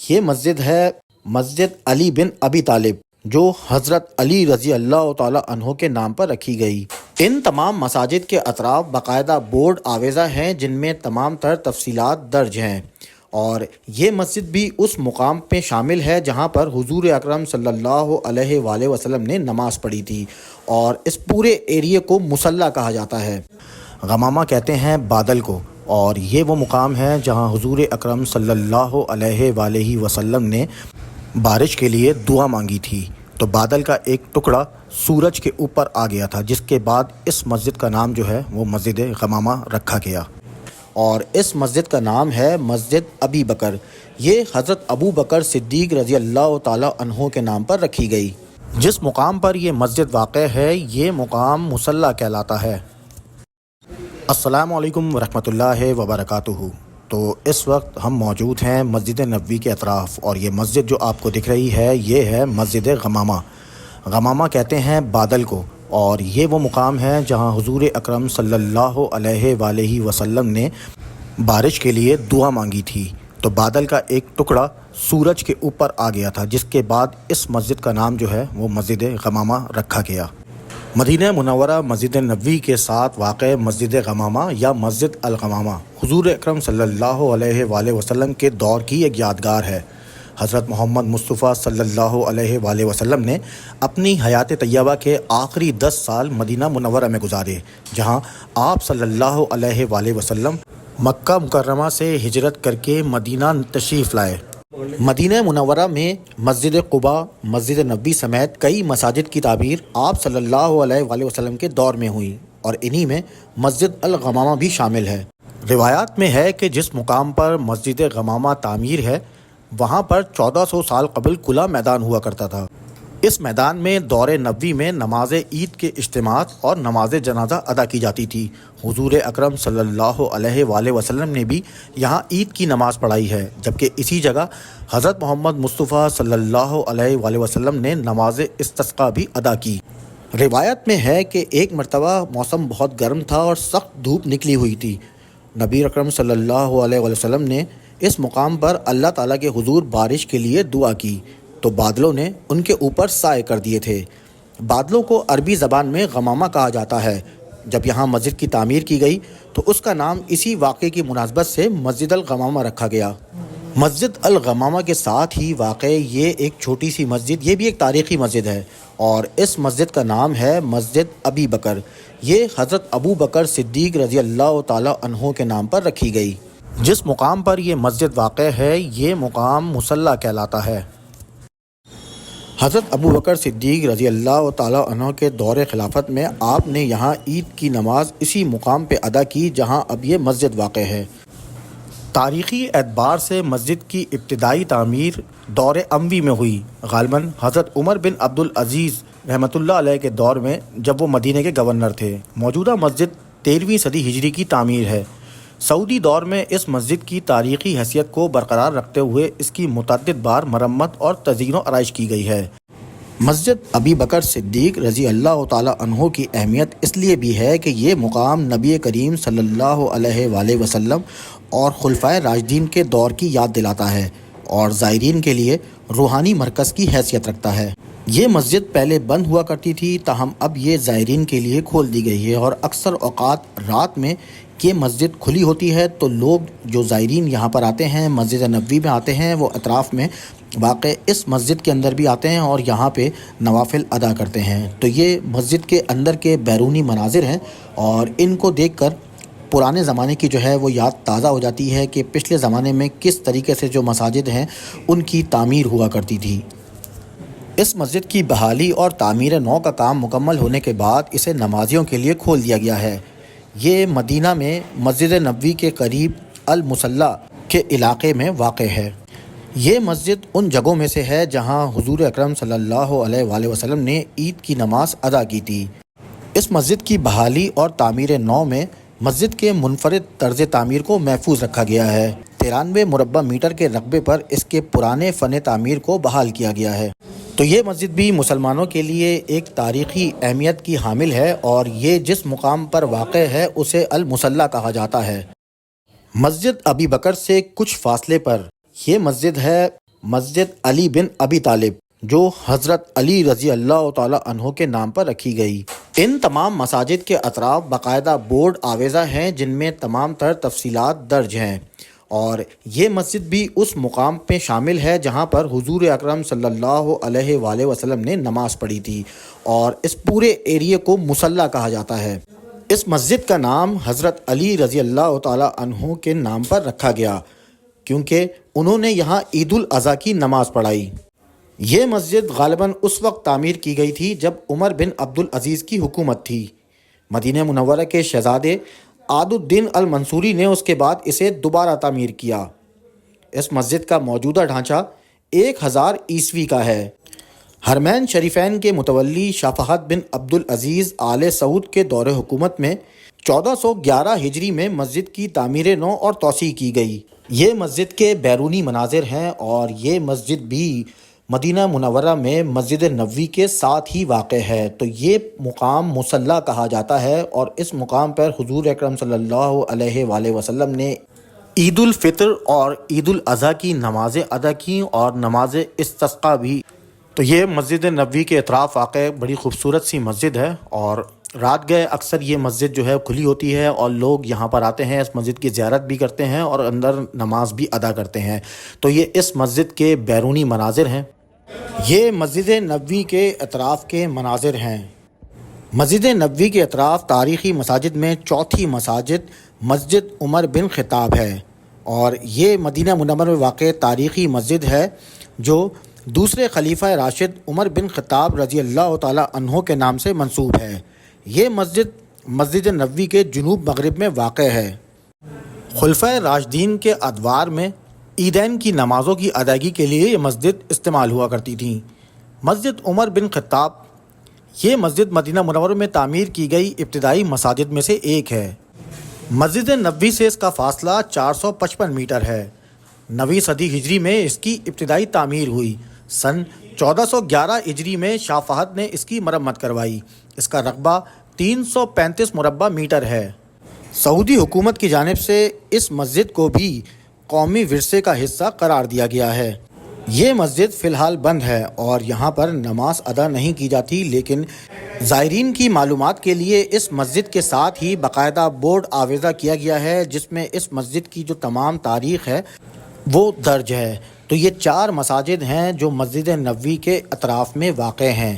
یہ مسجد ہے مسجد علی بن ابی طالب، جو حضرت علی رضی اللہ تعالیٰ عنہ کے نام پر رکھی گئی۔ ان تمام مساجد کے اطراف باقاعدہ بورڈ آویزہ ہیں جن میں تمام تر تفصیلات درج ہیں، اور یہ مسجد بھی اس مقام پہ شامل ہے جہاں پر حضور اکرم صلی اللہ علیہ وآلہ وسلم نے نماز پڑھی تھی، اور اس پورے ایریے کو مصلی کہا جاتا ہے۔ غمامہ کہتے ہیں بادل کو، اور یہ وہ مقام ہے جہاں حضور اکرم صلی اللہ علیہ وآلہ وسلم نے بارش کے لیے دعا مانگی تھی، تو بادل کا ایک ٹکڑا سورج کے اوپر آ گیا تھا، جس کے بعد اس مسجد کا نام جو ہے وہ مسجد غمامہ رکھا گیا، اور اس مسجد کا نام ہے مسجد ابی بکر۔ یہ حضرت ابو بکر صدیق رضی اللہ تعالیٰ عنہ کے نام پر رکھی گئی۔ جس مقام پر یہ مسجد واقع ہے یہ مقام مصلی کہلاتا ہے۔ السلام علیکم ورحمۃ اللہ وبرکاتہ۔ تو اس وقت ہم موجود ہیں مسجد نبوی کے اطراف، اور یہ مسجد جو آپ کو دکھ رہی ہے یہ ہے مسجد غمامہ۔ غمامہ کہتے ہیں بادل کو، اور یہ وہ مقام ہے جہاں حضور اکرم صلی اللہ علیہ وآلہ وسلم نے بارش کے لیے دعا مانگی تھی، تو بادل کا ایک ٹکڑا سورج کے اوپر آ گیا تھا، جس کے بعد اس مسجد کا نام جو ہے وہ مسجد غمامہ رکھا گیا۔ مدینہ منورہ مسجد نبوی کے ساتھ واقع مسجد غمامہ یا مسجد الغمامہ حضور اکرم صلی اللہ علیہ وآلہ وسلم کے دور کی ایک یادگار ہے۔ حضرت محمد مصطفیٰ صلی اللہ علیہ وآلہ وسلم نے اپنی حیات طیبہ کے آخری 10 سال مدینہ منورہ میں گزارے، جہاں آپ صلی اللہ علیہ وآلہ وسلم مکہ مکرمہ سے ہجرت کر کے مدینہ تشریف لائے۔ مدینہ منورہ میں مسجد قباء، مسجد نبوی سمیت کئی مساجد کی تعمیر آپ صلی اللہ علیہ وآلہ وسلم کے دور میں ہوئی، اور انہی میں مسجد الغمامہ بھی شامل ہے۔ روایات میں ہے کہ جس مقام پر مسجد غمامہ تعمیر ہے وہاں پر 1400 سال قبل کھلا میدان ہوا کرتا تھا۔ اس میدان میں دور نبوی میں نماز عید کے اجتماعات اور نماز جنازہ ادا کی جاتی تھی۔ حضور اکرم صلی اللہ علیہ وآلہ وسلم نے بھی یہاں عید کی نماز پڑھائی ہے، جبکہ اسی جگہ حضرت محمد مصطفیٰ صلی اللہ علیہ وآلہ وسلم نے نماز استسقاء بھی ادا کی۔ روایت میں ہے کہ ایک مرتبہ موسم بہت گرم تھا اور سخت دھوپ نکلی ہوئی تھی۔ نبی اکرم صلی اللہ علیہ وآلہ وسلم نے اس مقام پر اللہ تعالیٰ کے حضور بارش کے لیے دعا کی، تو بادلوں نے ان کے اوپر سائے کر دیے تھے۔ بادلوں کو عربی زبان میں غمامہ کہا جاتا ہے۔ جب یہاں مسجد کی تعمیر کی گئی تو اس کا نام اسی واقعے کی مناسبت سے مسجد الغمامہ رکھا گیا۔ مسجد الغمامہ کے ساتھ ہی واقع یہ ایک چھوٹی سی مسجد، یہ بھی ایک تاریخی مسجد ہے، اور اس مسجد کا نام ہے مسجد ابی بکر۔ یہ حضرت ابو بکر صدیق رضی اللہ تعالیٰ عنہ کے نام پر رکھی گئی۔ جس مقام پر یہ مسجد واقع ہے یہ مقام مصلی کہلاتا ہے۔ حضرت ابو بکر صدیق رضی اللہ تعالیٰ عنہ کے دور خلافت میں آپ نے یہاں عید کی نماز اسی مقام پہ ادا کی جہاں اب یہ مسجد واقع ہے۔ تاریخی اعتبار سے مسجد کی ابتدائی تعمیر دور اموی میں ہوئی، غالباً حضرت عمر بن عبدالعزیز رحمۃ اللہ علیہ کے دور میں، جب وہ مدینہ کے گورنر تھے۔ موجودہ مسجد 13ویں صدی ہجری کی تعمیر ہے۔ سعودی دور میں اس مسجد کی تاریخی حیثیت کو برقرار رکھتے ہوئے اس کی متعدد بار مرمت اور تزئین و آرائش کی گئی ہے۔ مسجد ابی بکر صدیق رضی اللہ تعالیٰ عنہ کی اہمیت اس لیے بھی ہے کہ یہ مقام نبی کریم صلی اللہ علیہ وآلہ وسلم اور خلفائے راشدین کے دور کی یاد دلاتا ہے، اور زائرین کے لیے روحانی مرکز کی حیثیت رکھتا ہے۔ یہ مسجد پہلے بند ہوا کرتی تھی، تاہم اب یہ زائرین کے لیے کھول دی گئی ہے، اور اکثر اوقات رات میں یہ مسجد کھلی ہوتی ہے، تو لوگ جو زائرین یہاں پر آتے ہیں، مسجد نبوی میں آتے ہیں، وہ اطراف میں واقع اس مسجد کے اندر بھی آتے ہیں اور یہاں پہ نوافل ادا کرتے ہیں۔ تو یہ مسجد کے اندر کے بیرونی مناظر ہیں، اور ان کو دیکھ کر پرانے زمانے کی جو ہے وہ یاد تازہ ہو جاتی ہے کہ پچھلے زمانے میں کس طریقے سے جو مساجد ہیں ان کی تعمیر ہوا کرتی تھی۔ اس مسجد کی بحالی اور تعمیر نو کا کام مکمل ہونے کے بعد اسے نمازیوں کے لیے کھول دیا گیا ہے۔ یہ مدینہ میں مسجد نبوی کے قریب المصلی کے علاقے میں واقع ہے۔ یہ مسجد ان جگہوں میں سے ہے جہاں حضور اکرم صلی اللہ علیہ وآلہ وسلم نے عید کی نماز ادا کی تھی۔ اس مسجد کی بحالی اور تعمیر نو میں مسجد کے منفرد طرز تعمیر کو محفوظ رکھا گیا ہے۔ 93 مربع میٹر کے رقبے پر اس کے پرانے فن تعمیر کو بحال کیا گیا ہے۔ تو یہ مسجد بھی مسلمانوں کے لیے ایک تاریخی اہمیت کی حامل ہے، اور یہ جس مقام پر واقع ہے اسے المصلی کہا جاتا ہے۔ مسجد ابی بکر سے کچھ فاصلے پر یہ مسجد ہے مسجد علی بن ابی طالب جو حضرت علی رضی اللہ تعالیٰ عنہ کے نام پر رکھی گئی۔ ان تمام مساجد کے اطراف باقاعدہ بورڈ آویزہ ہیں جن میں تمام تر تفصیلات درج ہیں، اور یہ مسجد بھی اس مقام پہ شامل ہے جہاں پر حضور اکرم صلی اللہ علیہ وآلہ وسلم نے نماز پڑھی تھی، اور اس پورے ایریے کو مصلی کہا جاتا ہے۔ اس مسجد کا نام حضرت علی رضی اللہ تعالیٰ عنہ کے نام پر رکھا گیا کیونکہ انہوں نے یہاں عید الاضحیٰ کی نماز پڑھائی۔ یہ مسجد غالباً اس وقت تعمیر کی گئی تھی جب عمر بن عبدالعزیز کی حکومت تھی۔ مدینہ منورہ کے شہزادے عاد الدین المنصوری نے اس کے بعد اسے دوبارہ تعمیر کیا۔ اس مسجد کا موجودہ ڈھانچہ 1000 عیسوی کا ہے۔ حرمین شریفین کے متولی شاہ فہد بن عبدالعزیز آل سعود کے دور حکومت میں 1411 ہجری میں مسجد کی تعمیر نو اور توسیع کی گئی۔ یہ مسجد کے بیرونی مناظر ہیں، اور یہ مسجد بھی مدینہ منورہ میں مسجد نبوی کے ساتھ ہی واقع ہے، تو یہ مقام مصلی کہا جاتا ہے، اور اس مقام پر حضور اکرم صلی اللہ علیہ وآلہ وسلم نے عید الفطر اور عید الاضحیٰ کی نمازیں ادا کیں اور نماز استسقاء بھی۔ تو یہ مسجد نبوی کے اطراف واقع بڑی خوبصورت سی مسجد ہے، اور رات گئے اکثر یہ مسجد جو ہے کھلی ہوتی ہے اور لوگ یہاں پر آتے ہیں، اس مسجد کی زیارت بھی کرتے ہیں اور اندر نماز بھی ادا کرتے ہیں۔ تو یہ اس مسجد کے بیرونی مناظر ہیں۔ یہ مسجد نبوی کے اطراف کے مناظر ہیں۔ مسجد نبوی کے اطراف تاریخی مساجد میں چوتھی مسجد عمر بن خطاب ہے، اور یہ مدینہ منورہ میں واقع تاریخی مسجد ہے جو دوسرے خلیفہ راشد عمر بن خطاب رضی اللہ تعالیٰ عنہ کے نام سے منسوب ہے۔ یہ مسجد نبوی کے جنوب مغرب میں واقع ہے۔ خلفائے راشدین کے ادوار میں عیدین کی نمازوں کی ادائیگی کے لیے یہ مسجد استعمال ہوا کرتی تھی۔ مسجد عمر بن خطاب یہ مسجد مدینہ منورہ میں تعمیر کی گئی ابتدائی مساجد میں سے ایک ہے۔ مسجد نبوی سے اس کا فاصلہ 455 میٹر ہے۔ 9ویں صدی ہجری میں اس کی ابتدائی تعمیر ہوئی۔ سن 1411 ہجری میں شاہ فہد نے اس کی مرمت کروائی۔ اس کا رقبہ 335 مربع میٹر ہے۔ سعودی حکومت کی جانب سے اس مسجد کو بھی قومی ورثے کا حصہ قرار دیا گیا ہے۔ یہ مسجد فی الحال بند ہے اور یہاں پر نماز ادا نہیں کی جاتی، لیکن زائرین کی معلومات کے لیے اس مسجد کے ساتھ ہی باقاعدہ بورڈ آویزہ کیا گیا ہے جس میں اس مسجد کی جو تمام تاریخ ہے وہ درج ہے۔ تو یہ 4 مساجد ہیں جو مسجد نبوی کے اطراف میں واقع ہیں۔